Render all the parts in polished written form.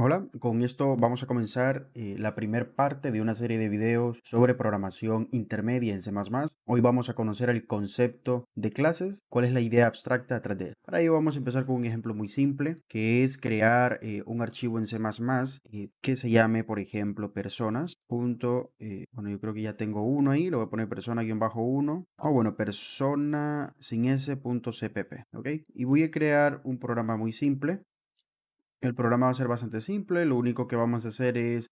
Hola, con esto vamos a comenzar la primer parte de una serie de videos sobre programación intermedia en C++. Hoy vamos a conocer el concepto de clases, cuál es la idea abstracta detrás de él. Para ello vamos a empezar con un ejemplo muy simple, que es crear un archivo en C++ que se llame, por ejemplo, personas. Bueno, yo creo que ya tengo uno ahí, lo voy a poner persona-1. O bueno, persona sin s.cpp, ¿ok? Y voy a crear un programa muy simple. El programa va a ser bastante simple, lo único que vamos a hacer es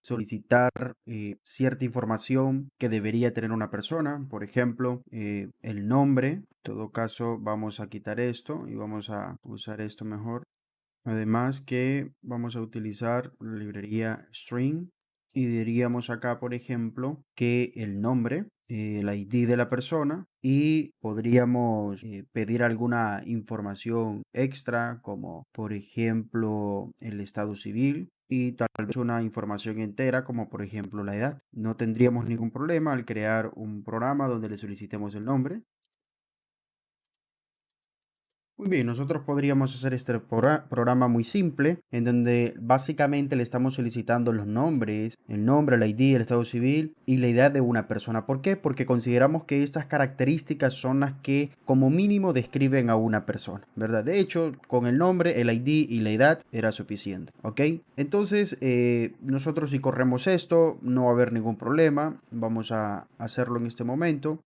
solicitar cierta información que debería tener una persona, por ejemplo, el nombre. En todo caso, vamos a quitar esto y vamos a usar esto mejor. Además que vamos a utilizar la librería string y diríamos acá, por ejemplo, que el nombre, el ID de la persona y podríamos pedir alguna información extra como, por ejemplo, el estado civil y tal vez una información entera como, por ejemplo, la edad. No tendríamos ningún problema al crear un programa donde le solicitemos el nombre. Muy bien, nosotros podríamos hacer este programa muy simple, en donde básicamente le estamos solicitando los nombres, el nombre, el ID, el estado civil y la edad de una persona. ¿Por qué? Porque consideramos que estas características son las que como mínimo describen a una persona, ¿verdad? De hecho, con el nombre, el ID y la edad era suficiente, ¿ok? Entonces, nosotros si corremos esto, no va a haber ningún problema. Vamos a hacerlo en este momento.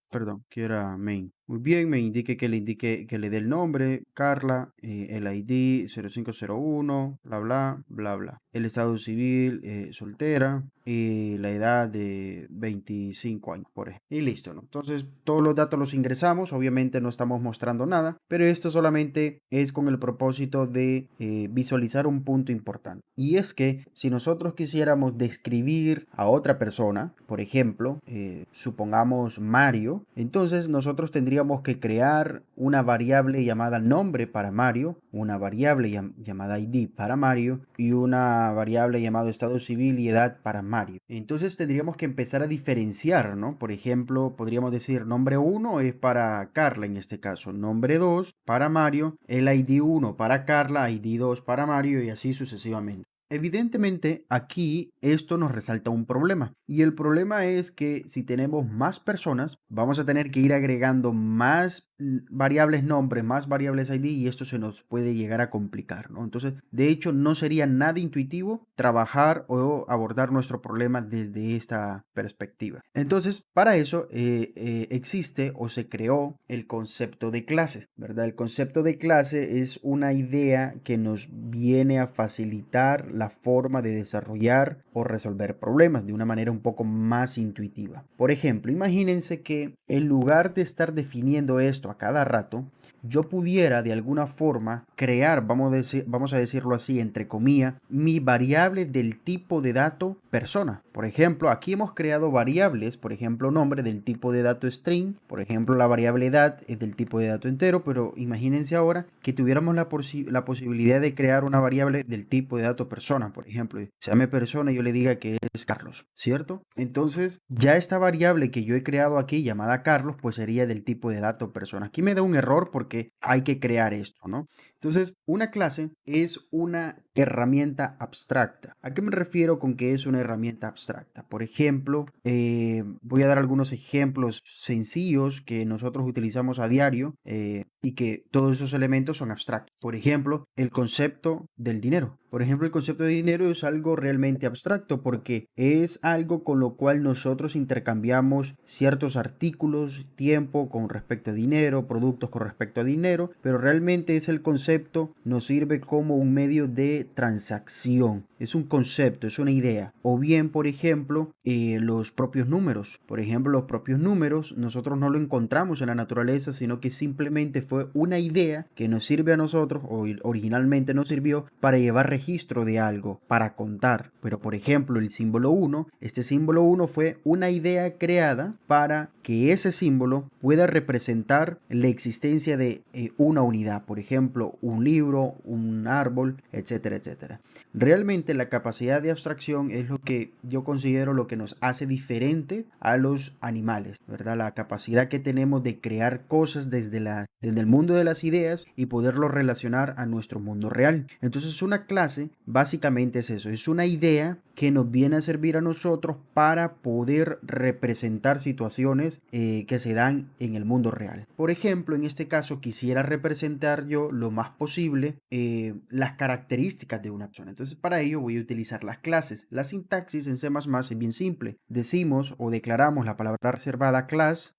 Perdón, que era main. Muy bien, me indique que le dé el nombre, Carla, el ID 0501, bla, bla, bla, bla. El estado civil, soltera, y la edad de 25 años, por ejemplo. Y listo, ¿no? Entonces, todos los datos los ingresamos, obviamente no estamos mostrando nada, pero esto solamente es con el propósito de visualizar un punto importante. Y es que si nosotros quisiéramos describir a otra persona, por ejemplo, supongamos Mario, entonces nosotros tendríamos que crear una variable llamada nombre para Mario, una variable llamada ID para Mario y una variable llamada estado civil y edad para Mario. Entonces tendríamos que empezar a diferenciar, ¿no? Por ejemplo, podríamos decir nombre 1 es para Carla en este caso, nombre 2 para Mario, el ID 1 para Carla, ID 2 para Mario y así sucesivamente. Evidentemente, aquí esto nos resalta un problema y el problema es que si tenemos más personas, vamos a tener que ir agregando más variables nombres, más variables ID y esto se nos puede llegar a complicar, ¿no? Entonces, de hecho, no sería nada intuitivo trabajar o abordar nuestro problema desde esta perspectiva. Entonces, para eso existe o se creó el concepto de clase, ¿verdad? El concepto de clase es una idea que nos viene a facilitar la forma de desarrollar o resolver problemas de una manera un poco más intuitiva. Por ejemplo, imagínense que en lugar de estar definiendo esto a cada rato, yo pudiera de alguna forma crear, vamos a decirlo así, entre comillas, mi variable del tipo de dato persona. Por ejemplo, aquí hemos creado variables, por ejemplo, nombre del tipo de dato string, por ejemplo, la variable edad es del tipo de dato entero, pero imagínense ahora que tuviéramos la posibilidad de crear una variable del tipo de dato persona, por ejemplo, se llame persona y yo le diga que es Carlos, ¿cierto? Entonces, ya esta variable que yo he creado aquí llamada Carlos, pues sería del tipo de dato persona. Aquí me da un error porque hay que crear esto, ¿no? Entonces, una clase es una herramienta abstracta. ¿A qué me refiero con que es una herramienta abstracta? Por ejemplo, voy a dar algunos ejemplos sencillos que nosotros utilizamos a diario y que todos esos elementos son abstractos. Por ejemplo, el concepto del dinero. Por ejemplo, el concepto de dinero es algo realmente abstracto porque es algo con lo cual nosotros intercambiamos ciertos artículos, tiempo con respecto a dinero, productos con respecto a dinero, pero realmente es el concepto, nos sirve como un medio de transacción. Es un concepto, es una idea. O bien, por ejemplo, los propios números. Por ejemplo, los propios números nosotros no lo encontramos en la naturaleza, sino que simplemente fue una idea que nos sirve a nosotros, o originalmente nos sirvió para llevar registro de algo, para contar. Pero por ejemplo, el símbolo 1, este símbolo 1 fue una idea creada para que ese símbolo pueda representar la existencia de una unidad, por ejemplo, un libro, un árbol, etcétera, etcétera. Realmente la capacidad de abstracción es lo que yo considero lo que nos hace diferente a los animales, ¿verdad? La capacidad que tenemos de crear cosas desde el mundo de las ideas y poderlo relacionar a nuestro mundo real. Entonces una clase clase básicamente es eso, es una idea que nos viene a servir a nosotros para poder representar situaciones que se dan en el mundo real. Por ejemplo, en este caso quisiera representar yo lo más posible las características de una persona. Entonces para ello voy a utilizar las clases. La sintaxis en C++ es bien simple. Decimos o declaramos la palabra reservada class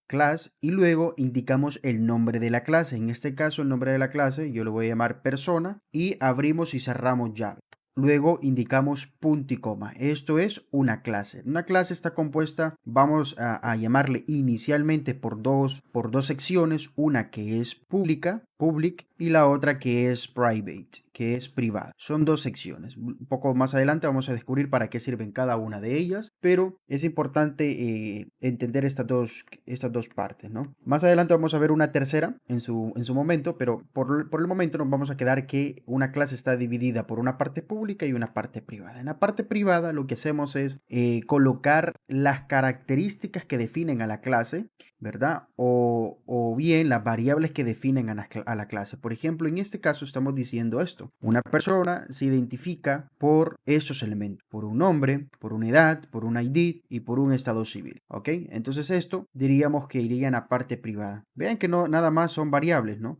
y luego indicamos el nombre de la clase. En este caso el nombre de la clase yo lo voy a llamar persona y abrimos y cerramos llave. Luego indicamos punto y coma. Esto es una clase. Una clase está compuesta, vamos a llamarle inicialmente por dos secciones. Una que es pública, public, y la otra que es private, que es privada. Son dos secciones. Un poco más adelante vamos a descubrir para qué sirven cada una de ellas, pero es importante entender estas dos partes, ¿no? Más adelante vamos a ver una tercera en su momento, pero por el momento nos vamos a quedar que una clase está dividida por una parte pública y una parte privada. En la parte privada lo que hacemos es colocar las características que definen a la clase, ¿verdad? O bien las variables que definen a la clase. Por ejemplo, en este caso estamos diciendo esto. Una persona se identifica por estos elementos, por un nombre, por una edad, por un ID y por un estado civil, ¿ok? Entonces esto diríamos que iría en la parte privada. Vean que no nada más son variables, ¿no?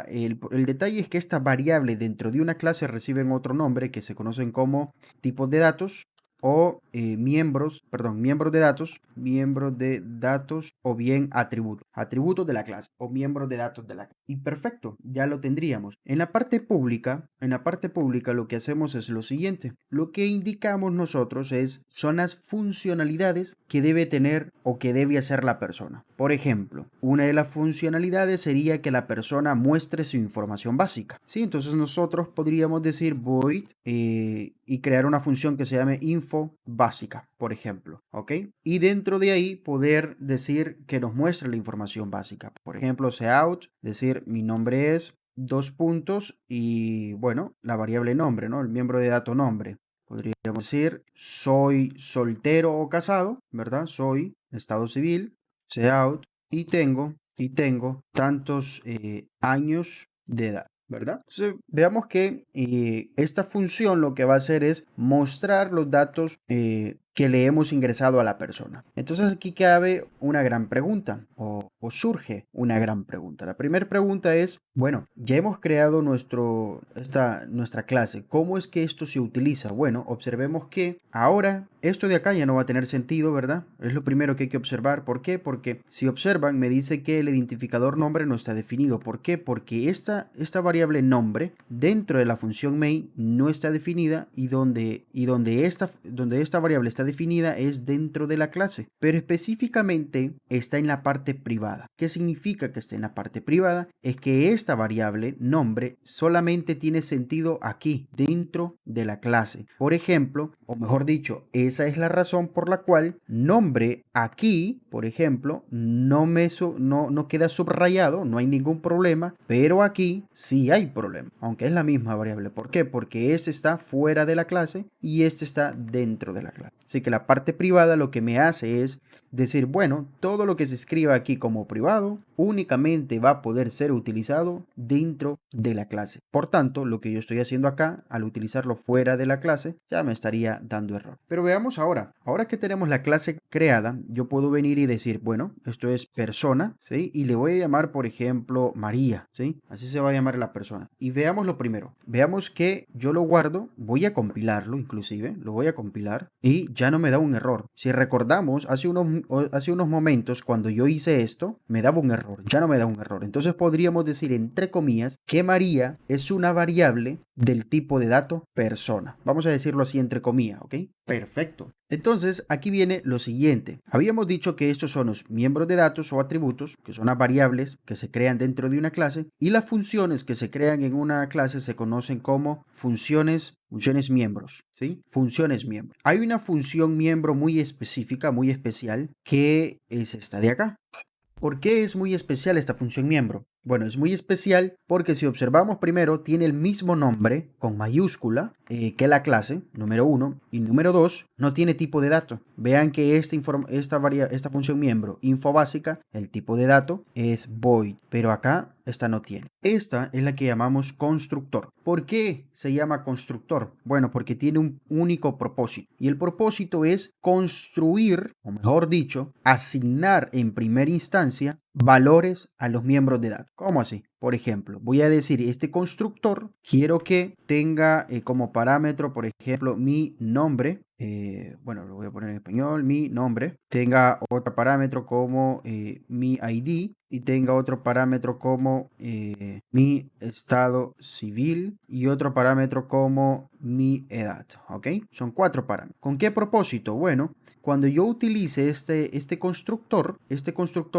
El detalle es que estas variables dentro de una clase reciben otro nombre que se conocen como tipos de datos o miembros de datos o bien atributos de la clase o miembros de datos de la clase. Y perfecto, ya lo tendríamos. En la parte pública lo que hacemos es lo siguiente. Lo que indicamos nosotros son las funcionalidades que debe tener o que debe hacer la persona. Por ejemplo, una de las funcionalidades sería que la persona muestre su información básica. ¿Sí? Entonces nosotros podríamos decir void y crear una función que se llame info básica, por ejemplo, ¿ok? Y dentro de ahí poder decir que nos muestre la información básica. Por ejemplo, cout, decir mi nombre es dos puntos y bueno, la variable nombre, ¿no? El miembro de dato nombre. Podríamos decir soy soltero o casado, ¿verdad? Soy estado civil, cout y tengo tantos años de edad, ¿verdad? Entonces, veamos que esta función lo que va a hacer es mostrar los datos que le hemos ingresado a la persona. Entonces aquí cabe una gran pregunta o surge una gran pregunta. La primera pregunta es, bueno, ya hemos creado nuestra clase. ¿Cómo es que esto se utiliza? Bueno, observemos que ahora esto de acá ya no va a tener sentido, ¿verdad? Es lo primero que hay que observar. ¿Por qué? Porque si observan me dice que el identificador nombre no está definido. ¿Por qué? Porque esta variable nombre dentro de la función main no está definida y donde esta variable está definida es dentro de la clase, pero específicamente está en la parte privada. ¿Qué significa que está en la parte privada? Es que esta variable nombre solamente tiene sentido aquí, dentro de la clase. Por ejemplo, o mejor dicho, esa es la razón por la cual nombre aquí, por ejemplo, no queda subrayado, no hay ningún problema, pero aquí sí hay problema, aunque es la misma variable. ¿Por qué? Porque este está fuera de la clase y este está dentro de la clase. Así que la parte privada lo que me hace es decir, bueno, todo lo que se escriba aquí como privado únicamente va a poder ser utilizado dentro de la clase. Por tanto, lo que yo estoy haciendo acá, al utilizarlo fuera de la clase, ya me estaría dando error. Pero veamos ahora que tenemos la clase creada, yo puedo venir y decir, bueno, esto es persona, ¿sí? Y le voy a llamar, por ejemplo, María, ¿sí? Así se va a llamar la persona. Y veamos lo primero. Veamos que yo lo guardo, voy a compilarlo inclusive, lo voy a compilar y ya no me da un error. Si recordamos, hace unos momentos cuando yo hice esto, me daba un error, ya no me da un error. Entonces podríamos decir, entre comillas, que María es una variable del tipo de dato persona. Vamos a decirlo así entre comillas, ¿ok? Perfecto. Entonces, aquí viene lo siguiente. Habíamos dicho que estos son los miembros de datos o atributos, que son las variables que se crean dentro de una clase, y las funciones que se crean en una clase se conocen como funciones miembros, ¿sí? Funciones miembro. Hay una función miembro muy específica, muy especial, que es esta de acá. ¿Por qué es muy especial esta función miembro? Bueno, es muy especial porque si observamos primero, tiene el mismo nombre con mayúscula que la clase, número 1, y número 2, no tiene tipo de dato. Vean que esta función miembro info básica, el tipo de dato es void, pero acá esta no tiene. Esta es la que llamamos constructor. ¿Por qué se llama constructor? Bueno, porque tiene un único propósito. Y el propósito es construir, o mejor dicho, asignar en primera instancia valores a los miembros de datos. ¿Cómo así? Por ejemplo, voy a decir, este constructor quiero que tenga como parámetro, por ejemplo, mi nombre. Bueno, lo voy a poner en español, mi nombre. Tenga otro parámetro como mi ID y tenga otro parámetro como mi estado civil y otro parámetro como mi edad, ¿ok? Son 4 parámetros. ¿Con qué propósito? Bueno, cuando yo utilice este constructor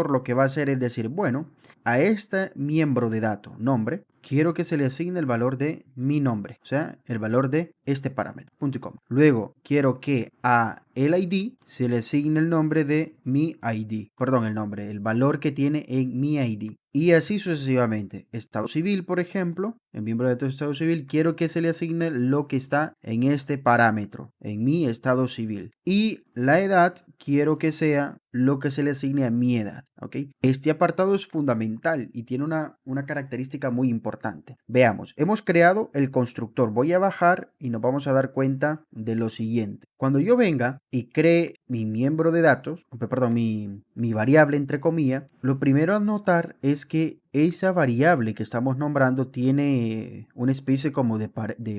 lo que va a hacer es decir, bueno, a este miembro de dato, nombre, quiero que se le asigne el valor de mi nombre, o sea, el valor de este parámetro, punto y coma. Luego, quiero que a el ID se le asigne el nombre de mi ID, perdón, el valor que tiene en mi ID. Y así sucesivamente. Estado civil, por ejemplo, el miembro de tu estado civil, quiero que se le asigne lo que está en este parámetro, en mi estado civil. Y la edad, quiero que sea lo que se le asigne a mi edad, ¿ok? Este apartado es fundamental y tiene una característica muy importante. Veamos, hemos creado el constructor. Voy a bajar y nos vamos a dar cuenta de lo siguiente. Cuando yo venga y cree mi miembro de datos, perdón, mi variable entre comillas, lo primero a notar es que esa variable que estamos nombrando tiene una especie como de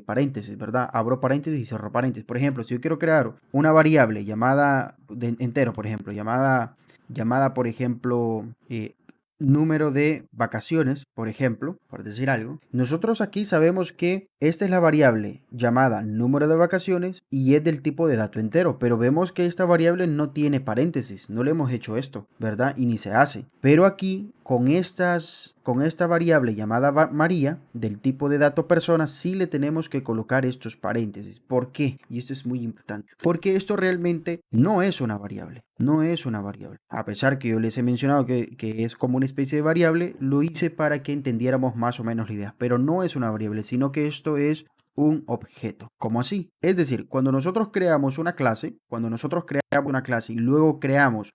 paréntesis, ¿verdad? Abro paréntesis y cierro paréntesis. Por ejemplo, si yo quiero crear una variable llamada entero, por ejemplo, llamada por ejemplo, número de vacaciones, por ejemplo, por decir algo, nosotros aquí sabemos que esta es la variable llamada número de vacaciones y es del tipo de dato entero, pero vemos que esta variable no tiene paréntesis, no le hemos hecho esto, ¿verdad? Y ni se hace. Pero aquí con esta variable llamada María del tipo de dato persona sí le tenemos que colocar estos paréntesis. ¿Por qué? Y esto es muy importante. Porque esto realmente no es una variable. No es una variable. A pesar que yo les he mencionado que es como una especie de variable, lo hice para que entendiéramos más o menos la idea. Pero no es una variable, sino que esto es un objeto. ¿Cómo así? Es decir, cuando nosotros creamos una clase, y luego creamos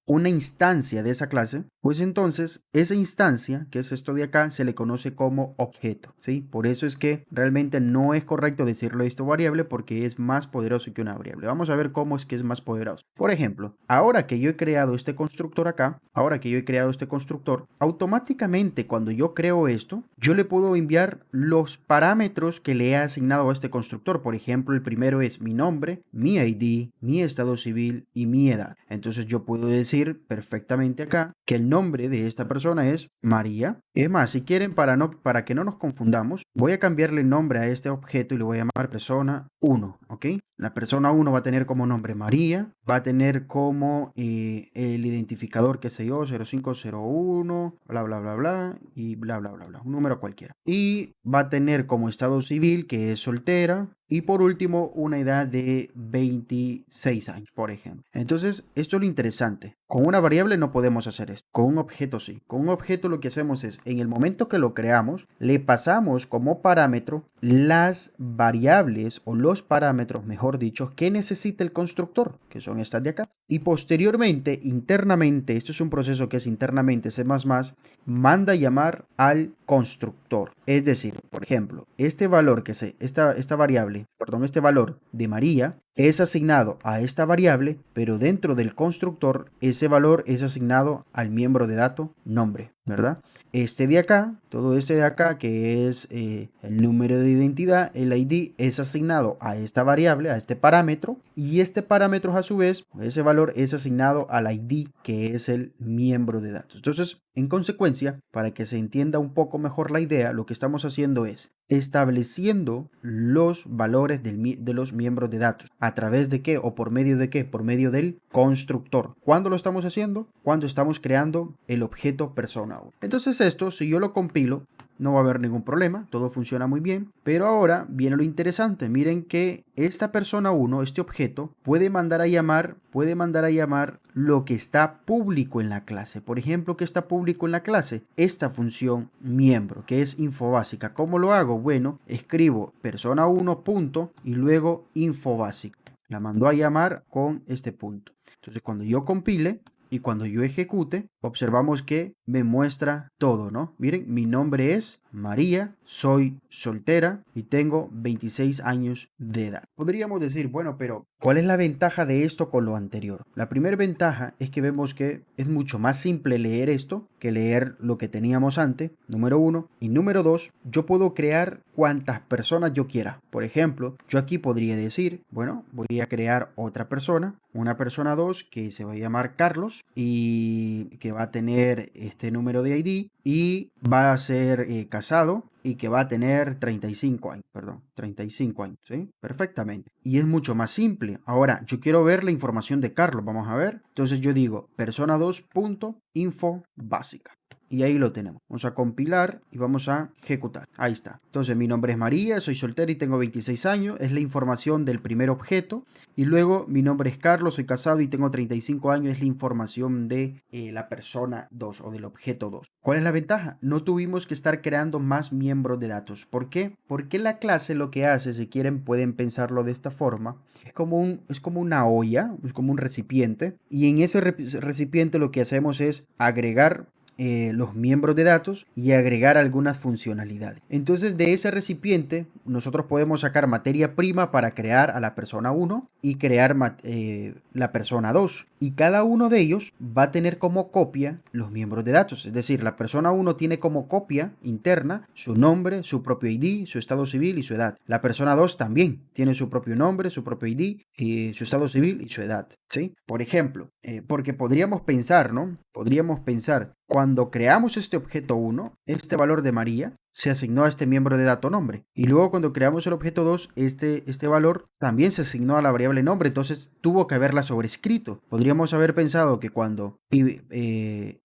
una instancia de esa clase, pues entonces esa instancia, que es esto de acá, se le conoce como objeto, ¿sí? Por eso es que realmente no es correcto decirlo esto variable porque es más poderoso que una variable. Vamos a ver cómo es que es más poderoso. Por ejemplo, ahora que yo he creado este constructor acá, automáticamente cuando yo creo esto, yo le puedo enviar los parámetros que le he asignado a este constructor. Por ejemplo, el primero es mi nombre, mi ID, mi estado civil y mi edad. Entonces yo puedo decir perfectamente acá que el nombre de esta persona es María. Es más, si quieren, para que no nos confundamos, voy a cambiarle el nombre a este objeto y le voy a llamar persona 1, ¿ok? La persona 1 va a tener como nombre María, va a tener como el identificador, qué sé yo, 0501, bla, bla, bla, bla, y bla, bla, bla, bla, un número cualquiera. Y va a tener como estado civil, que es soltera, y por último, una edad de 26 años, por ejemplo. Entonces, esto es lo interesante. Con una variable no podemos hacer esto. Con un objeto sí. Con un objeto lo que hacemos es, en el momento que lo creamos, le pasamos como parámetro las variables o los parámetros, mejor dicho, que necesita el constructor, que son estas de acá. Y posteriormente, internamente, esto es un proceso que es internamente C++, manda llamar al constructor. Es decir, por ejemplo, este valor este valor de María es asignado a esta variable, pero dentro del constructor ese valor es asignado al miembro de dato nombre, ¿verdad? Este de acá, todo este de acá que es el número de identidad, el ID, es asignado a esta variable, a este parámetro, y este parámetro a su vez, ese valor es asignado al ID que es el miembro de datos. Entonces, en consecuencia, para que se entienda un poco mejor la idea, lo que estamos haciendo es estableciendo los valores de los miembros de datos. ¿A través de qué o por medio de qué? Por medio del constructor. ¿Cuándo lo estamos haciendo? Cuando estamos creando el objeto persona. Entonces esto, si yo lo compilo, no va a haber ningún problema, todo funciona muy bien. Pero ahora viene lo interesante, miren que esta persona 1, este objeto, puede mandar a llamar lo que está público en la clase. Por ejemplo, ¿qué está público en la clase? Esta función miembro, que es info básica. ¿Cómo lo hago? Bueno, escribo persona 1 punto y luego info básica. La mandó a llamar con este punto. Entonces, cuando yo compile y cuando yo ejecute, observamos que me muestra todo, ¿no? Miren, mi nombre es María, soy soltera y tengo 26 años de edad. Podríamos decir, bueno, pero ¿cuál es la ventaja de esto con lo anterior? La primera ventaja es que vemos que es mucho más simple leer esto que leer lo que teníamos antes, número 1. Y número 2, yo puedo crear cuantas personas yo quiera. Por ejemplo, yo aquí podría decir, bueno, voy a crear otra persona, una persona 2 que se va a llamar Carlos y que va a tener este número de ID y va a ser casado y que va a tener 35 años, perdón, 35 años, ¿sí? Perfectamente. Y es mucho más simple. Ahora, yo quiero ver la información de Carlos, vamos a ver. Entonces yo digo persona 2.info básica. Y ahí lo tenemos. Vamos a compilar y vamos a ejecutar. Ahí está. Entonces mi nombre es María, soy soltera y tengo 26 años. Es la información del primer objeto. Y luego mi nombre es Carlos, soy casado y tengo 35 años. Es la información de la persona 2 o del objeto 2. ¿Cuál es la ventaja? No tuvimos que estar creando más miembros de datos. ¿Por qué? Porque la clase lo que hace, si quieren pueden pensarlo de esta forma, es como una olla, es como un recipiente. Y en ese recipiente lo que hacemos es agregar los miembros de datos y agregar algunas funcionalidades. Entonces de ese recipiente nosotros podemos sacar materia prima para crear a la persona 1 y crear la persona 2. Y cada uno de ellos va a tener como copia los miembros de datos. Es decir, la persona 1 tiene como copia interna su nombre, su propio ID, su estado civil y su edad. La persona 2 también tiene su propio nombre, su propio ID, su estado civil y su edad. ¿Sí? Por ejemplo, porque podríamos pensar, ¿no? Podríamos pensar, cuando creamos este objeto 1, este valor de María se asignó a este miembro de dato nombre. Y luego cuando creamos el objeto 2, este valor también se asignó a la variable nombre. Entonces tuvo que haberla sobrescrito. Podríamos haber pensado que cuando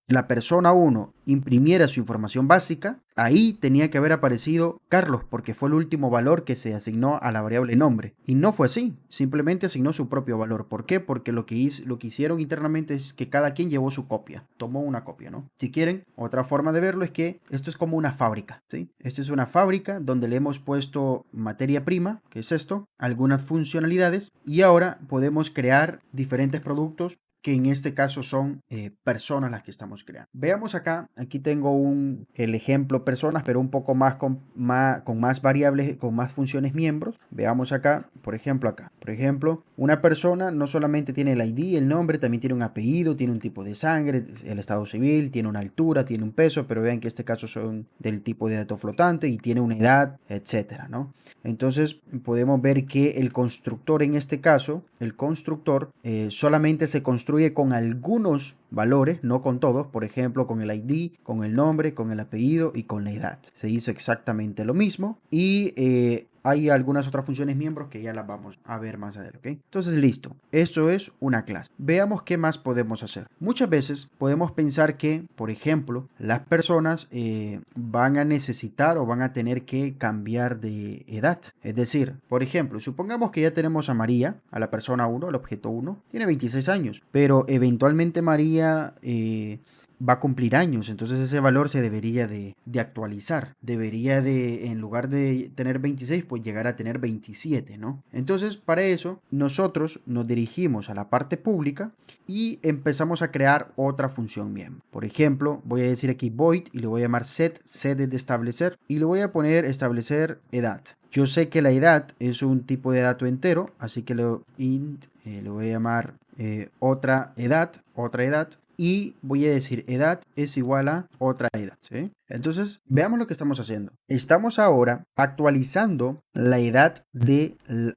la persona 1 imprimiera su información básica, ahí tenía que haber aparecido Carlos porque fue el último valor que se asignó a la variable nombre. Y no fue así. Simplemente asignó su propio valor. ¿Por qué? Porque lo que hicieron internamente es que cada quien llevó su copia. Tomó una copia, ¿no? Si quieren, otra forma de verlo es que esto es como una fábrica, ¿sí? Esto es una fábrica donde le hemos puesto materia prima, que es esto, algunas funcionalidades y ahora podemos crear diferentes productos que en este caso son personas las que estamos creando. Veamos acá, aquí tengo el ejemplo personas, pero un poco más con más variables, con más funciones miembros. Veamos acá, por ejemplo, una persona no solamente tiene el ID, el nombre, también tiene un apellido, tiene un tipo de sangre, el estado civil, tiene una altura, tiene un peso, pero vean que en este caso son del tipo de dato flotante y tiene una edad, etcétera, ¿no? Entonces podemos ver que el constructor en este caso, el constructor solamente se construye con algunos valores, no con todos, por ejemplo con el ID, con el nombre, con el apellido y con la edad. Se hizo exactamente lo mismo y hay algunas otras funciones miembros que ya las vamos a ver más adelante, ¿ok? Entonces, listo. Esto es una clase. Veamos qué más podemos hacer. Muchas veces podemos pensar que, por ejemplo, las personas van a necesitar o van a tener que cambiar de edad. Es decir, por ejemplo, supongamos que ya tenemos a María, a la persona 1, el objeto 1, tiene 26 años, pero eventualmente María va a cumplir años, entonces ese valor se debería de actualizar, debería de, en lugar de tener 26, pues llegar a tener 27, ¿no? Entonces, para eso, nosotros nos dirigimos a la parte pública y empezamos a crear otra función miembro. Por ejemplo, voy a decir aquí void y le voy a llamar set de establecer y le voy a poner establecer edad. Yo sé que la edad es un tipo de dato entero, así que le voy a llamar otra edad, y voy a decir edad es igual a otra edad, ¿sí? Entonces, veamos lo que estamos haciendo. Estamos ahora actualizando la edad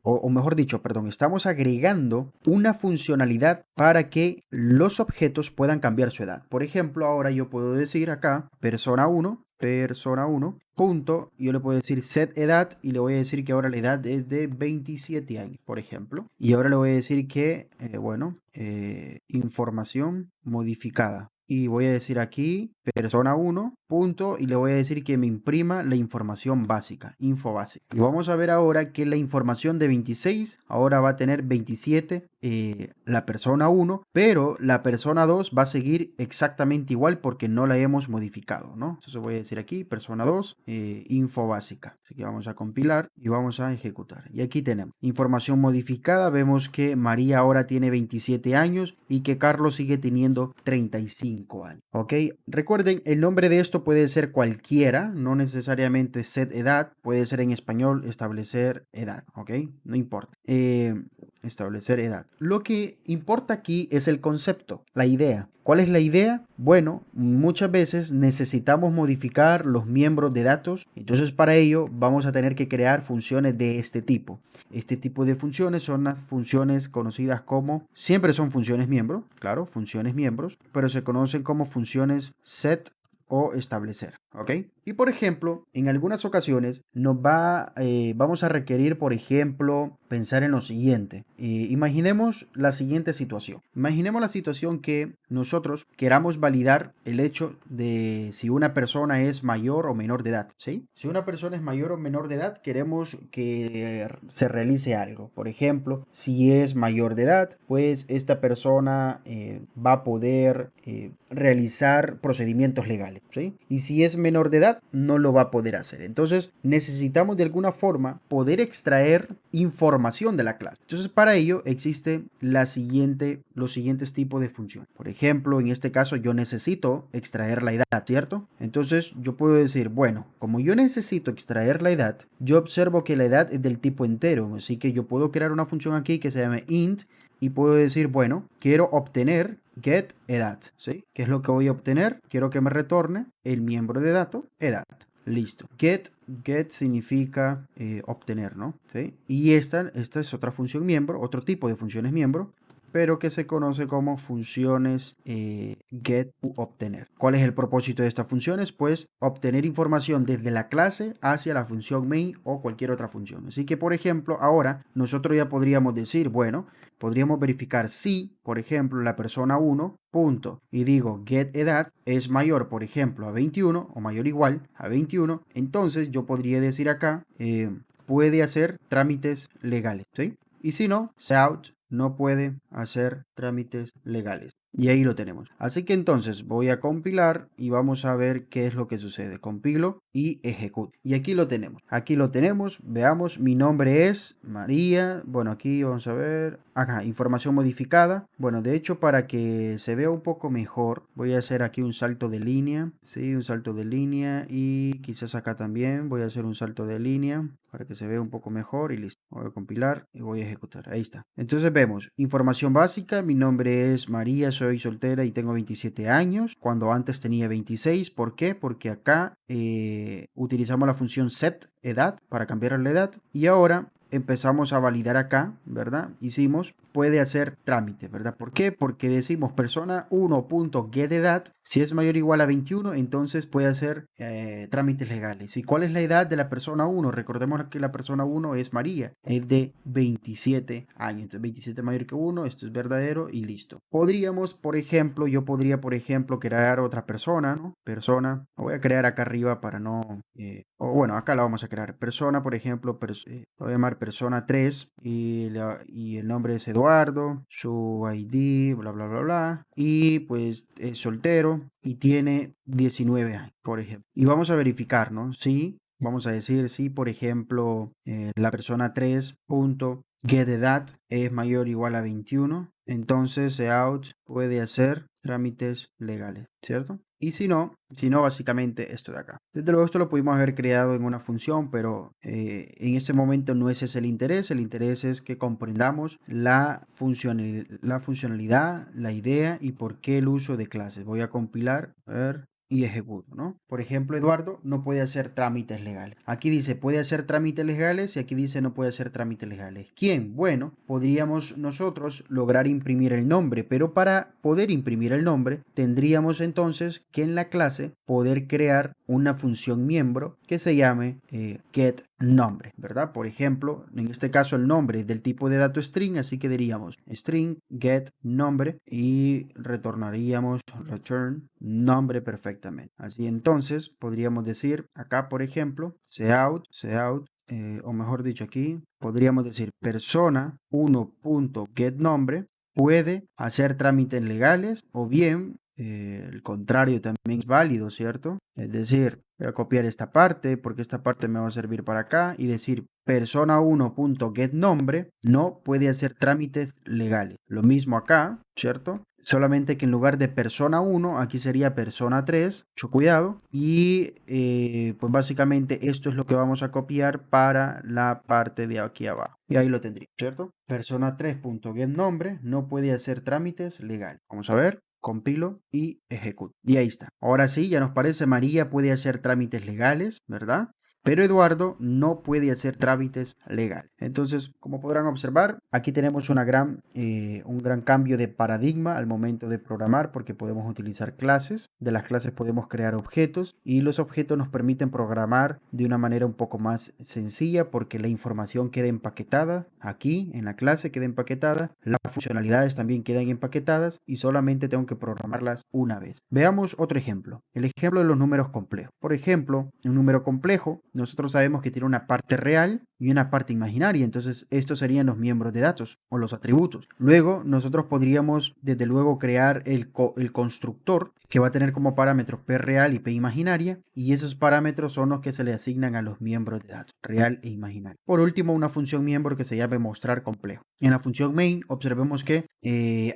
o mejor dicho, perdón, estamos agregando una funcionalidad para que los objetos puedan cambiar su edad. Por ejemplo, ahora yo puedo decir acá, persona 1, punto, yo le puedo decir set edad y le voy a decir que ahora la edad es de 27 años, por ejemplo. Y ahora le voy a decir que, información modificada. y voy a decir aquí persona 1, punto, y le voy a decir que me imprima la información básica, info básica. Y vamos a ver ahora que la información de 26 ahora va a tener 27 la persona 1, pero la persona 2 va a seguir exactamente igual porque no la hemos modificado, ¿no? Entonces voy a decir aquí persona 2, info básica. Así que vamos a compilar y vamos a ejecutar. Y aquí tenemos información modificada. Vemos que María ahora tiene 27 años y que Carlos sigue teniendo 35 años. ¿Ok? Recuerden, el nombre de esto puede ser cualquiera, no necesariamente set edad, puede ser en español establecer edad. ¿Ok? No importa. Establecer edad. Lo que importa aquí es el concepto, la idea. ¿Cuál es la idea? Bueno, muchas veces necesitamos modificar los miembros de datos, entonces para ello vamos a tener que crear funciones de este tipo. Este tipo de funciones son las funciones conocidas como, siempre son funciones miembro, claro, funciones miembros, pero se conocen como funciones set o establecer, ¿ok? Y por ejemplo, en algunas ocasiones vamos a requerir, por ejemplo, pensar en lo siguiente. Imaginemos la siguiente situación. Imaginemos la situación que nosotros queramos validar el hecho de si una persona es mayor o menor de edad, ¿sí? Si una persona es mayor o menor de edad, queremos que se realice algo. Por ejemplo, si es mayor de edad, pues esta persona va a poder realizar procedimientos legales, ¿sí? Y si es menor de edad, no lo va a poder hacer. Entonces, necesitamos de alguna forma poder extraer información de la clase. Entonces, para ello existe los siguientes tipos de funciones. Por ejemplo, en este caso yo necesito extraer la edad, ¿cierto? Entonces, yo puedo decir, bueno, como yo necesito extraer la edad, yo observo que la edad es del tipo entero, así que yo puedo crear una función aquí que se llame int y puedo decir, bueno, quiero obtener get edad, ¿sí? ¿Qué es lo que voy a obtener? Quiero que me retorne el miembro de dato, edad. Listo. Get significa obtener, ¿no? ¿Sí? Y esta es otra función miembro, otro tipo de funciones miembro, pero que se conoce como funciones get u obtener. ¿Cuál es el propósito de estas funciones? Pues obtener información desde la clase hacia la función main o cualquier otra función. Así que, por ejemplo, ahora nosotros ya podríamos decir, bueno, podríamos verificar si, por ejemplo, la persona 1, punto, y digo get edad es mayor, por ejemplo, a 21 o mayor o igual a 21, entonces yo podría decir acá, puede hacer trámites legales, ¿sí? Y si no, out no puede hacer trámites legales. Y ahí lo tenemos. Así que entonces voy a compilar y vamos a ver qué es lo que sucede. Compilo y ejecuto. Y aquí lo tenemos. Aquí lo tenemos. Veamos, mi nombre es María. Bueno, aquí vamos a ver. Acá, información modificada. Bueno, de hecho, para que se vea un poco mejor, voy a hacer aquí un salto de línea. Sí, un salto de línea. Y quizás acá también voy a hacer un salto de línea para que se vea un poco mejor y listo. Voy a compilar y voy a ejecutar. Ahí está. Entonces vemos, información básica, mi nombre es María, soy soltera y tengo 27 años, cuando antes tenía 26. ¿Por qué? Porque acá utilizamos la función set edad para cambiar la edad y ahora empezamos a validar acá, ¿verdad? Hicimos, puede hacer trámite, ¿verdad? ¿Por qué? Porque decimos persona 1.getEdad, si es mayor o igual a 21, entonces puede hacer trámites legales. ¿Y cuál es la edad de la persona 1? Recordemos que la persona 1 es María, es de 27 años, entonces 27 mayor que 1, esto es verdadero y listo. Podríamos, por ejemplo, yo podría, por ejemplo, crear otra persona, ¿no? Persona, lo voy a crear acá arriba para no, o bueno, acá la vamos a crear. Persona, por ejemplo, lo voy a llamar persona 3 y el nombre es Eduardo, su ID, bla, bla, bla, bla. Y pues es soltero y tiene 19 años, por ejemplo. Y vamos a verificar, ¿no? Si, vamos a decir, si por ejemplo la persona 3.getEdad es mayor o igual a 21, entonces out puede hacer trámites legales, ¿cierto? Y si no, básicamente esto de acá. Desde luego esto lo pudimos haber creado en una función, pero en ese momento no ese es el interés. El interés es que comprendamos la funcionalidad, la idea y por qué el uso de clases. Voy a compilar, a ver. y ejecuto, ¿no? Por ejemplo, Eduardo no puede hacer trámites legales. Aquí dice puede hacer trámites legales y aquí dice no puede hacer trámites legales. ¿Quién? Bueno, podríamos nosotros lograr imprimir el nombre, pero para poder imprimir el nombre tendríamos entonces que en la clase poder crear una función miembro que se llame getNombre, ¿verdad? Por ejemplo, en este caso el nombre es del tipo de dato string, así que diríamos string getNombre y retornaríamos return nombre perfectamente. Así entonces podríamos decir acá, por ejemplo, cout, o mejor dicho aquí, podríamos decir persona 1.getNombre puede hacer trámites legales o bien el contrario también es válido, ¿cierto? Es decir, voy a copiar esta parte porque esta parte me va a servir para acá y decir persona 1.getNombre no puede hacer trámites legales. Lo mismo acá, ¿cierto? Solamente que en lugar de persona 1, aquí sería persona 3, mucho cuidado, y pues básicamente esto es lo que vamos a copiar para la parte de aquí abajo. Y ahí lo tendría, ¿cierto? Persona 3.getNombre no puede hacer trámites legales. Vamos a ver. Compilo y ejecuto. Y ahí está. Ahora sí, ya nos parece, María puede hacer trámites legales, ¿verdad? Pero Eduardo no puede hacer trámites legales. Entonces, como podrán observar, aquí tenemos un gran cambio de paradigma al momento de programar porque podemos utilizar clases. De las clases podemos crear objetos y los objetos nos permiten programar de una manera un poco más sencilla porque la información queda empaquetada aquí en la clase, queda empaquetada. Las funcionalidades también quedan empaquetadas y solamente tengo que programarlas una vez. Veamos otro ejemplo. El ejemplo de los números complejos. Por ejemplo, un número complejo, nosotros sabemos que tiene una parte real y una parte imaginaria. Entonces, estos serían los miembros de datos o los atributos. Luego, nosotros podríamos, desde luego, crear el constructor que va a tener como parámetros P real y P imaginaria. Y esos parámetros son los que se le asignan a los miembros de datos, real e imaginario. Por último, una función miembro que se llama mostrar complejo. En la función main, observemos que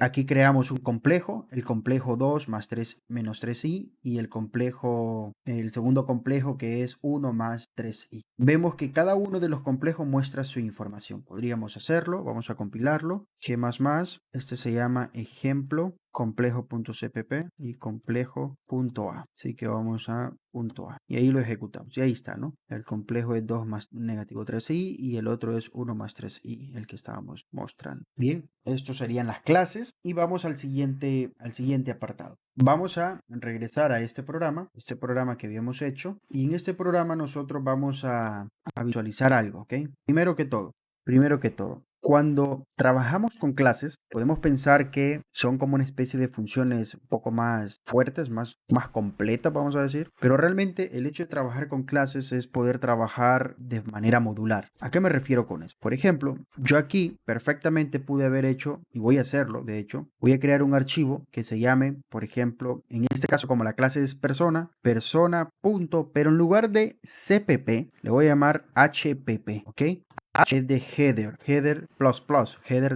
aquí creamos un complejo, el complejo 2 más 3 menos 3i y el segundo complejo que es 1 más 3i. Vemos que cada uno de los complejos muestra su información. Podríamos hacerlo, vamos a compilarlo. G++, este se llama ejemplo complejo.cpp y complejo.a. Así que vamos a .a y ahí lo ejecutamos y ahí está, ¿no? El complejo es 2 más negativo 3i y el otro es 1 más 3i, el que estábamos mostrando. Bien, estos serían las clases y vamos al siguiente apartado. Vamos a regresar a este programa que habíamos hecho y en este programa nosotros vamos a visualizar algo, ¿ok? Primero que todo, cuando trabajamos con clases, podemos pensar que son como una especie de funciones un poco más fuertes, más completas, vamos a decir, pero realmente el hecho de trabajar con clases es poder trabajar de manera modular. ¿A qué me refiero con eso? Por ejemplo, yo aquí perfectamente pude haber hecho, y voy a hacerlo, de hecho, voy a crear un archivo que se llame, por ejemplo, en este caso como la clase es persona, pero en lugar de CPP, le voy a llamar HPP, ¿ok? H de header, header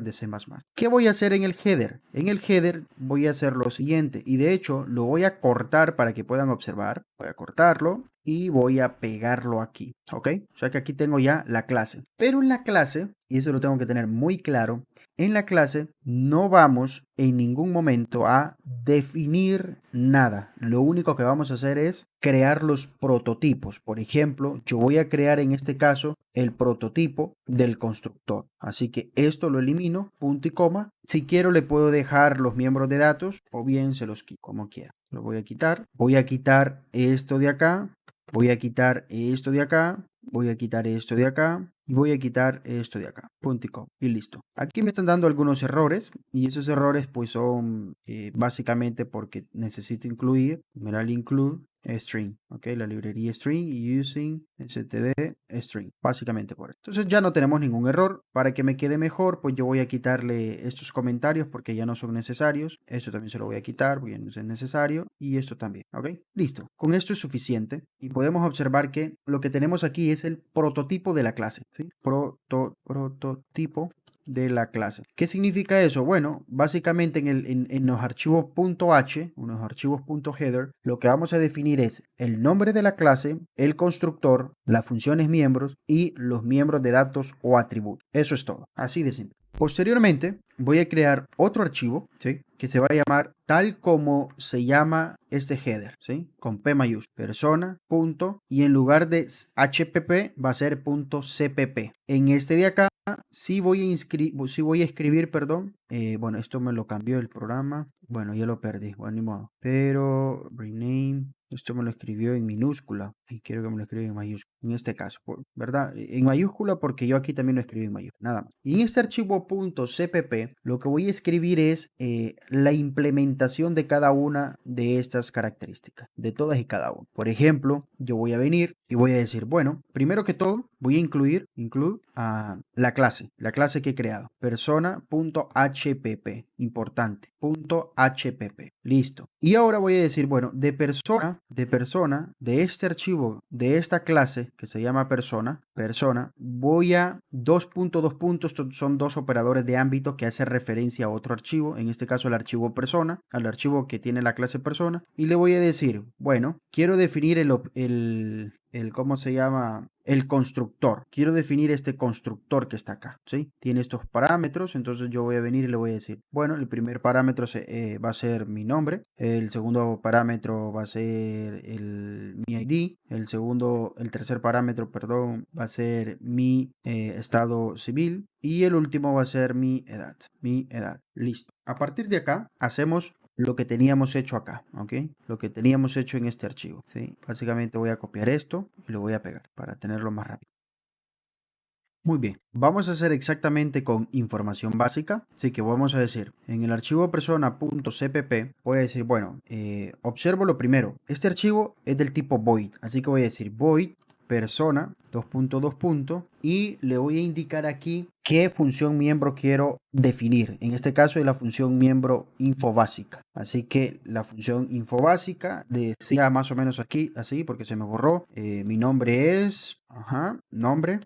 de C++. ¿Qué voy a hacer en el header? En el header voy a hacer lo siguiente y de hecho lo voy a cortar para que puedan observar. Voy a cortarlo y voy a pegarlo aquí, ¿ok? O sea que aquí tengo ya la clase. Pero en la clase, y eso lo tengo que tener muy claro, en la clase no vamos en ningún momento a definir nada. Lo único que vamos a hacer es crear los prototipos. Por ejemplo, yo voy a crear en este caso el prototipo del constructor. Así que esto lo elimino, punto y coma. Si quiero le puedo dejar los miembros de datos o bien se los quito como quiera. Lo voy a quitar. Voy a quitar esto de acá. Voy a quitar esto de acá. Voy a quitar esto de acá. Y voy a quitar esto de acá, punto y coma, y listo. Aquí me están dando algunos errores y esos errores pues son básicamente porque necesito incluir, numeral include string, ok, la librería string y using std string, básicamente por esto. Entonces ya no tenemos ningún error. Para que me quede mejor, pues yo voy a quitarle estos comentarios porque ya no son necesarios. Esto también se lo voy a quitar porque no es necesario y esto también, ok, listo. Con esto es suficiente y podemos observar que lo que tenemos aquí es el prototipo de la clase, ¿sí? Prototipo de la clase. ¿Qué significa eso? Bueno, básicamente en los archivos .h, en los archivos .header, lo que vamos a definir es el nombre de la clase, el constructor, las funciones miembros y los miembros de datos o atributos. Eso es todo. Así de simple. Posteriormente, voy a crear otro archivo, ¿sí? Que se va a llamar tal como se llama este header, ¿sí? Con P mayúscula, persona, punto, y en lugar de HPP va a ser punto CPP. En este de acá sí voy a escribir, perdón. Bueno, esto me lo cambió el programa. Bueno, ya lo perdí, bueno, ni modo. Pero, rename, esto me lo escribió en minúscula y quiero que me lo escriba en mayúscula. En este caso, ¿verdad? En mayúscula porque yo aquí también lo escribí en mayúscula, nada más. Y en este archivo .cpp lo que voy a escribir es la implementación de cada una de estas características, de todas y cada una. Por ejemplo, yo voy a venir y voy a decir, bueno, primero que todo, voy a include a la clase que he creado, persona.hpp, importante, .hpp, listo. Y ahora voy a decir, bueno, de persona, de este archivo, de esta clase que se llama persona, voy a 2.2 puntos, son dos operadores de ámbito que hacen referencia a otro archivo, en este caso el archivo persona, al archivo que tiene la clase persona, y le voy a decir, bueno, quiero definir ¿cómo se llama? El constructor. Quiero definir este constructor que está acá, ¿sí? Tiene estos parámetros, entonces yo voy a venir y le voy a decir, bueno, el primer parámetro va a ser mi nombre, el segundo parámetro va a ser mi ID, el tercer parámetro, perdón, va a ser mi estado civil y el último va a ser mi edad. Listo. A partir de acá hacemos lo que teníamos hecho acá, ¿ok? Lo que teníamos hecho en este archivo, ¿sí? Básicamente voy a copiar esto y lo voy a pegar para tenerlo más rápido. Muy bien, vamos a hacer exactamente con información básica, así que vamos a decir, en el archivo persona.cpp, voy a decir, bueno, observo lo primero, este archivo es del tipo void, así que voy a decir void persona, y le voy a indicar aquí qué función miembro quiero definir. En este caso es la función miembro infobásica. Así que la función infobásica decía más o menos aquí, así, porque se me borró. Mi nombre es, nombre,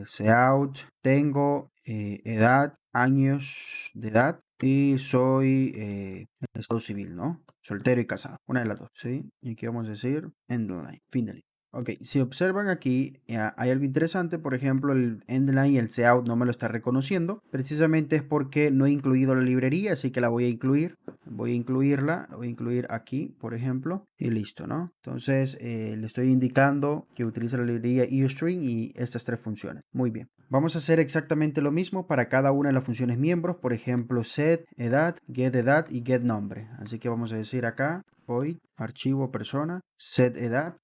seout, tengo edad, años de edad. Y soy estado civil, ¿no? Soltero y casado. Una de las dos, ¿sí? Y aquí vamos a decir end line, fin de línea. Ok, si observan aquí, hay algo interesante, por ejemplo, el endline y el cout no me lo está reconociendo. Precisamente es porque no he incluido la librería, así que la voy a incluir. Voy a incluirla, la voy a incluir aquí, por ejemplo, y listo, ¿no? Entonces, le estoy indicando que utiliza la librería EOString y estas tres funciones. Muy bien. Vamos a hacer exactamente lo mismo para cada una de las funciones miembros, por ejemplo, set edad y get nombre. Así que vamos a decir acá, void, archivo persona, set edad.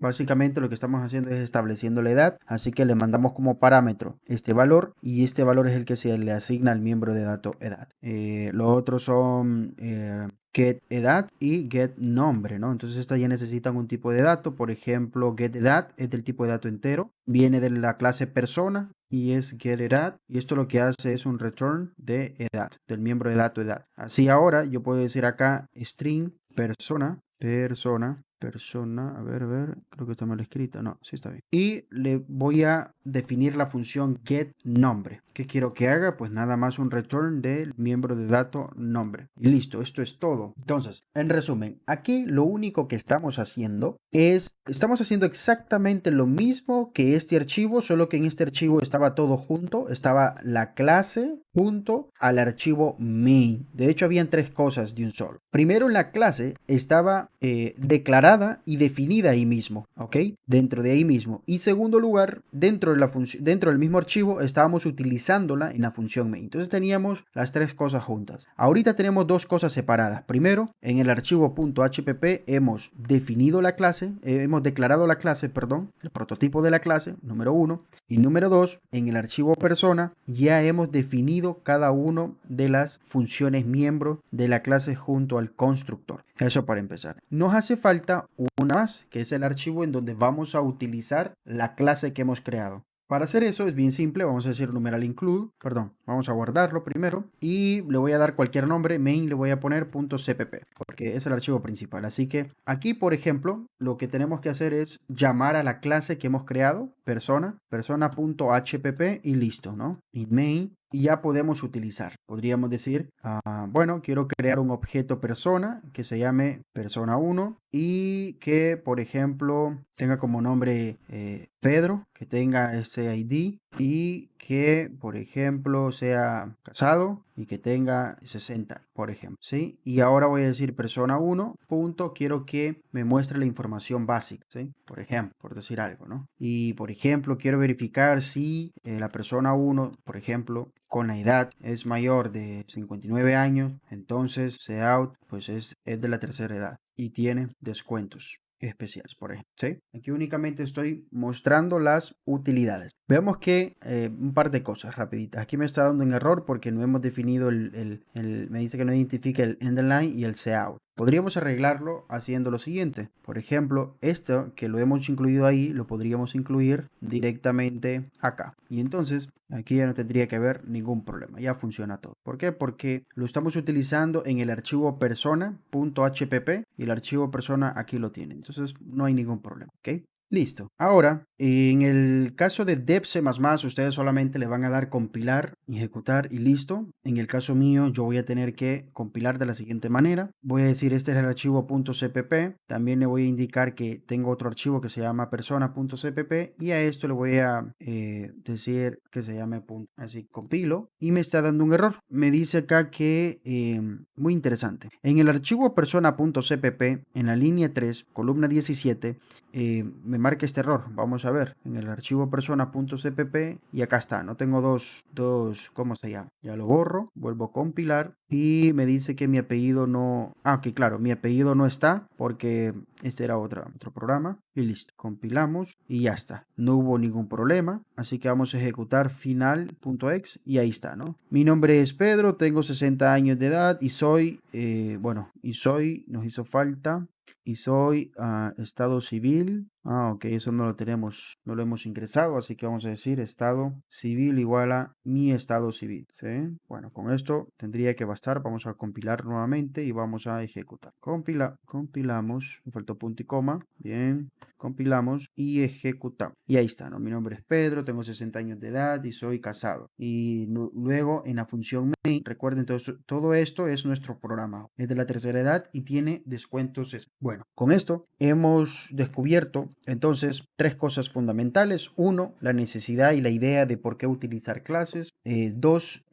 Básicamente lo que estamos haciendo es estableciendo la edad, así que le mandamos como parámetro este valor y este valor es el que se le asigna al miembro de dato edad. Los otros son get edad y get nombre, ¿no? Entonces estas ya necesitan un tipo de dato, por ejemplo, get edad es del tipo de dato entero, viene de la clase persona y es get edad y esto lo que hace es un return de edad, del miembro de dato edad. Así ahora yo puedo decir acá string persona, a ver, creo que está mal escrita, no, sí está bien. Y le voy a definir la función get nombre. ¿Qué quiero que haga? Pues nada más un return del miembro de dato nombre. Y listo, esto es todo. Entonces, en resumen, aquí lo único que estamos haciendo estamos haciendo exactamente lo mismo que este archivo, solo que en este archivo estaba todo junto, estaba la clase junto al archivo main. De hecho, habían tres cosas de un solo. Primero, la clase estaba declarada y definida ahí mismo, ¿ok? Dentro de ahí mismo. Y segundo lugar, dentro del mismo archivo estábamos utilizándola en la función main. Entonces teníamos las tres cosas juntas. Ahorita tenemos dos cosas separadas. Primero, en el archivo .hpp hemos definido la clase, hemos declarado la clase, perdón, el prototipo de la clase, número 1. Y número 2, en el archivo persona ya hemos definido cada uno de las funciones miembros de la clase junto al constructor. Eso para empezar. Nos hace falta una más, que es el archivo en donde vamos a utilizar la clase que hemos creado. Para hacer eso es bien simple, vamos a decir numeral include, vamos a guardarlo primero y le voy a dar cualquier nombre, main le voy a poner .cpp, porque es el archivo principal. Así que aquí, por ejemplo, lo que tenemos que hacer es llamar a la clase que hemos creado, persona.hpp y listo, ¿no? Y main y ya podemos utilizar. Podríamos decir, bueno, quiero crear un objeto persona que se llame persona 1 y que, por ejemplo, tenga como nombre Pedro, que tenga ese ID y que, por ejemplo, sea casado y que tenga 60, por ejemplo, ¿sí? Y ahora voy a decir persona 1, punto, quiero que me muestre la información básica, ¿sí? Por ejemplo, por decir algo, ¿no? Y, por ejemplo, quiero verificar si la persona 1, por ejemplo, con la edad es mayor de 59 años, entonces out pues es de la tercera edad y tiene descuentos especiales, por ejemplo, ¿sí? Aquí únicamente estoy mostrando las utilidades. Veamos que un par de cosas rapiditas. Aquí me está dando un error porque no hemos definido me dice que no identifica el endline y el cout. Podríamos arreglarlo haciendo lo siguiente. Por ejemplo, esto que lo hemos incluido ahí, lo podríamos incluir directamente acá. Y entonces aquí ya no tendría que haber ningún problema. Ya funciona todo. ¿Por qué? Porque lo estamos utilizando en el archivo persona.hpp y el archivo persona aquí lo tiene. Entonces no hay ningún problema. ¿Ok? Listo. Ahora, en el caso de deb C++, ustedes solamente le van a dar compilar, ejecutar y listo. En el caso mío, yo voy a tener que compilar de la siguiente manera. Voy a decir, este es el archivo .cpp. También le voy a indicar que tengo otro archivo que se llama persona.cpp y a esto le voy a decir que se llame así, compilo y me está dando un error. Me dice acá que, muy interesante, en el archivo persona.cpp, en la línea 3, columna 17, me marca este error. Vamos a ver en el archivo persona.cpp y acá está. No tengo ¿cómo se llama? Ya lo borro, vuelvo a compilar y me dice que mi apellido no... Ah, ok, claro, mi apellido no está porque este era otro programa. Y listo, compilamos y ya está. No hubo ningún problema, así que vamos a ejecutar final.exe y ahí está, ¿no? Mi nombre es Pedro, tengo 60 años de edad y soy, nos hizo falta y soy estado civil. Ah, ok, eso no lo tenemos, no lo hemos ingresado, así que vamos a decir estado civil igual a mi estado civil, ¿sí? Bueno, con esto tendría que bastar. Vamos a compilar nuevamente y vamos a ejecutar. Compilamos, me faltó punto y coma, bien, compilamos y ejecutamos. Y ahí está, ¿no? Mi nombre es Pedro, tengo 60 años de edad y soy casado. Y luego en la función main, recuerden, todo esto es nuestro programa. Es de la tercera edad y tiene descuentos. Bueno, con esto hemos descubierto entonces tres cosas fundamentales. Uno, la necesidad y la idea de por qué utilizar clases. Dos,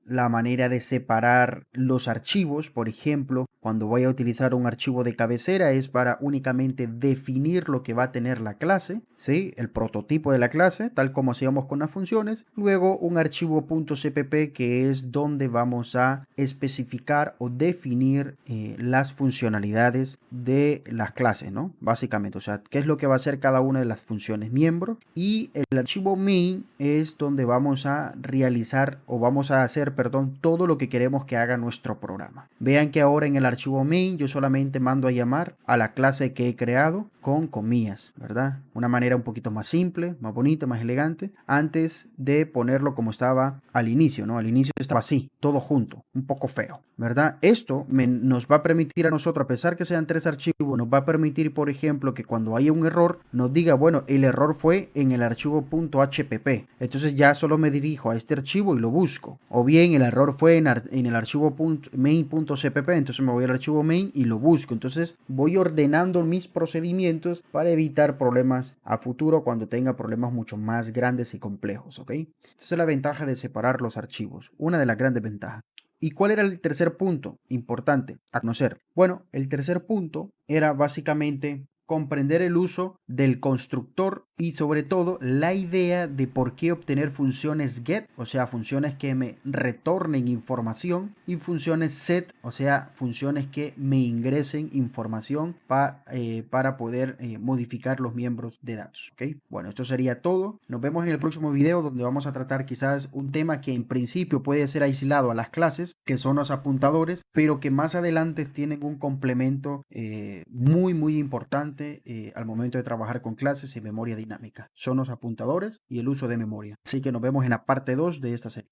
la manera de separar los archivos. Por ejemplo, cuando voy a utilizar un archivo de cabecera es para únicamente definir lo que va a tener la clase, ¿sí? El prototipo de la clase, tal como hacíamos con las funciones. Luego un archivo .cpp que es donde vamos a especificar o definir las funcionalidades de las clases, ¿no? Básicamente, o sea, qué es lo que va a hacer cada una de las funciones miembro. Y el archivo main es donde vamos a realizar o vamos a hacer, perdón, todo lo que queremos que haga nuestro programa. Vean que ahora en el archivo main yo solamente mando a llamar a la clase que he creado con comillas, ¿verdad? Una manera un poquito más simple, más bonita, más elegante, antes de ponerlo como estaba al inicio, ¿no? Al inicio estaba así, todo junto, un poco feo, ¿verdad? Esto nos va a permitir a nosotros, a pesar que sean tres archivos, nos va a permitir, por ejemplo, que cuando haya un error, nos diga, bueno, el error fue en el archivo .hpp. Entonces ya solo me dirijo a este archivo y lo busco. O bien el error fue en el archivo main.cpp, entonces me voy al archivo main y lo busco. Entonces voy ordenando mis procedimientos para evitar problemas a futuro cuando tenga problemas mucho más grandes y complejos, ¿ok? Esa es la ventaja de separar los archivos, una de las grandes ventajas. ¿Y cuál era el tercer punto importante a conocer? Bueno, el tercer punto era básicamente comprender el uso del constructor y sobre todo la idea de por qué obtener funciones get, o sea, funciones que me retornen información, y funciones set, o sea, funciones que me ingresen información para poder modificar los miembros de datos. ¿Ok? Bueno, esto sería todo. Nos vemos en el próximo video donde vamos a tratar quizás un tema que en principio puede ser aislado a las clases, que son los apuntadores, pero que más adelante tienen un complemento muy importante al momento de trabajar con clases y memoria dinámica. Son los apuntadores y el uso de memoria. Así que nos vemos en la parte 2 de esta serie.